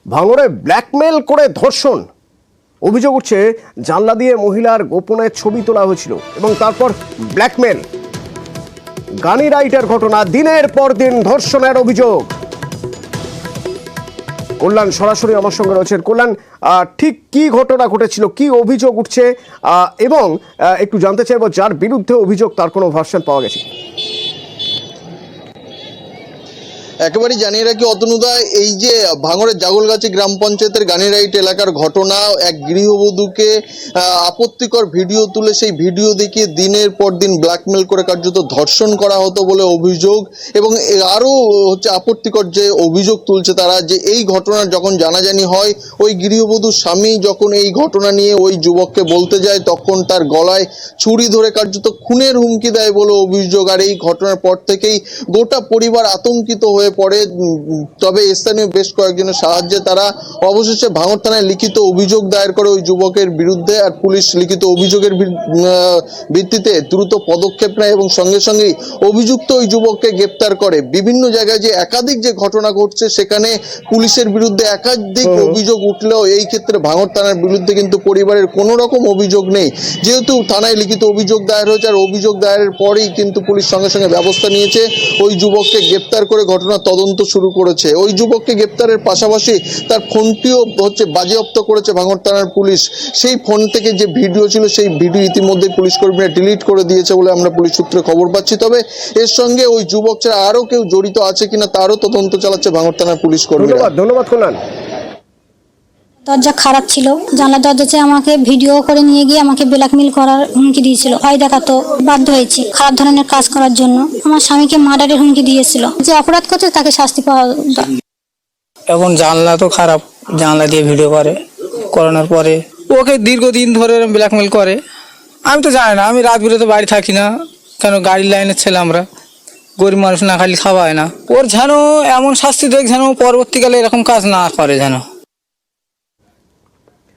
ভাঙড়ে ব্ল্যাকমেল করে ধর্ষণ। অভিযোগ উঠছে জানলা দিয়ে মহিলার গোপনে ছবি তোলা হয়েছিল এবং তারপর ব্ল্যাকমেল। গানি রাইটের ঘটনা, দিনের পর দিন ধর্ষণের অভিযোগ। কল্যাণ সরাসরি আমার সঙ্গে রয়েছেন। কল্যাণ, ঠিক কি ঘটনা ঘটেছিল, কি অভিযোগ উঠছে, এবং একটু জানতে চাইবো যার বিরুদ্ধে অভিযোগ তার কোনো ভার্সন পাওয়া গেছে? একেবারেই জানিয়ে রাখি অতনুদা, এই যে ভাঙড়ের জাগলগাছি গ্রাম পঞ্চায়েতের গানিরাইট এলাকার ঘটনা, এক গৃহবধূকে আপত্তিকর ভিডিও তুলে সেই ভিডিও দেখিয়ে দিনের পর দিন ব্ল্যাকমেল করে কার্যত ধর্ষণ করা হতো বলে অভিযোগ। এবং আরও আপত্তিকর যে অভিযোগ তুলছে তারা, যে এই ঘটনার যখন জানাজানি হয়, ওই গৃহবধূর স্বামী যখন এই ঘটনা নিয়ে ওই যুবককে বলতে যায়, তখন তার গলায় ছুরি ধরে কার্যত খুনের হুমকি দেয় বলে অভিযোগ। আর এই ঘটনার পর থেকেই গোটা পরিবার আতঙ্কিত হয়ে পড়ে। তবে স্থানীয় বেশ কয়েকজনের সাহায্যে তারা অবশেষে ভাঙড় থানায় লিখিত অভিযোগ দায়ের করে ওই যুবকের বিরুদ্ধে। আর পুলিশ লিখিত অভিযোগের ভিত্তিতে দ্রুত পদক্ষেপ নেয় এবং সঙ্গে সঙ্গেই অভিযুক্ত ওই যুবককে গ্রেপ্তার করে। বিভিন্ন জায়গায় যে একাধিক যে ঘটনা ঘটছে, সেখানে পুলিশের বিরুদ্ধে একাধিক অভিযোগ উঠলেও এই ক্ষেত্রে ভাঙড় থানার বিরুদ্ধে কিন্তু পরিবারের কোনো রকম অভিযোগ নেই। যেহেতু থানায় লিখিত অভিযোগ দায়ের হয়েছে, আর অভিযোগ দায়েরের পরেই কিন্তু পুলিশ সঙ্গে সঙ্গে ব্যবস্থা নিয়েছে, ওই যুবককে গ্রেপ্তার করে ঘটনা তদন্ত শুরু করেছে। ওই যুবককে গ্রেপ্তারের পাশাপাশি তার ফোনটিও বাজেয়াপ্ত করেছে ভাঙড় থানার পুলিশ। সেই ফোন থেকে যে ভিডিও ছিল, সেই ভিডিও ইতিমধ্যে পুলিশ কর্মীরা ডিলিট করে দিয়েছে বলে আমরা পুলিশ সূত্রে খবর পাচ্ছি। তবে এর সঙ্গে ওই যুবক ছাড়া আরও কেউ জড়িত আছে কিনা তারও তদন্ত চালাচ্ছে ভাঙড় থানার পুলিশ কর্মীরা। ধন্যবাদ কল্যাণ। দরজা খারাপ ছিল, জানলা দরজাতে আমাকে ভিডিও করে নিয়ে গিয়ে আমাকে ব্ল্যাকমেল করার হুমকি দিয়েছিল। ভয় দেখাতো, বাধ্য হয়েছি খারাপ ধরনের কাজ করার জন্য। আমার স্বামীকে মার্ডারের হুমকি দিয়েছিল। যে অপরাধ করছে তাকে শাস্তি পাওয়া। এখন জানলা তো খারাপ, জানলা দিয়ে ভিডিও করানোর পরে ওকে দীর্ঘদিন ধরে ব্ল্যাকমেল করে। আমি তো জানি না, আমি রাত বিরেতে বাড়ি থাকি না, কেন গাড়ির লাইনের ছেলে আমরা, গরিব মানুষ না খালি খাওয়া হয় না। ওর যেন এমন শাস্তি দেখ যেন পরবর্তীকালে এরকম কাজ না করে যেন।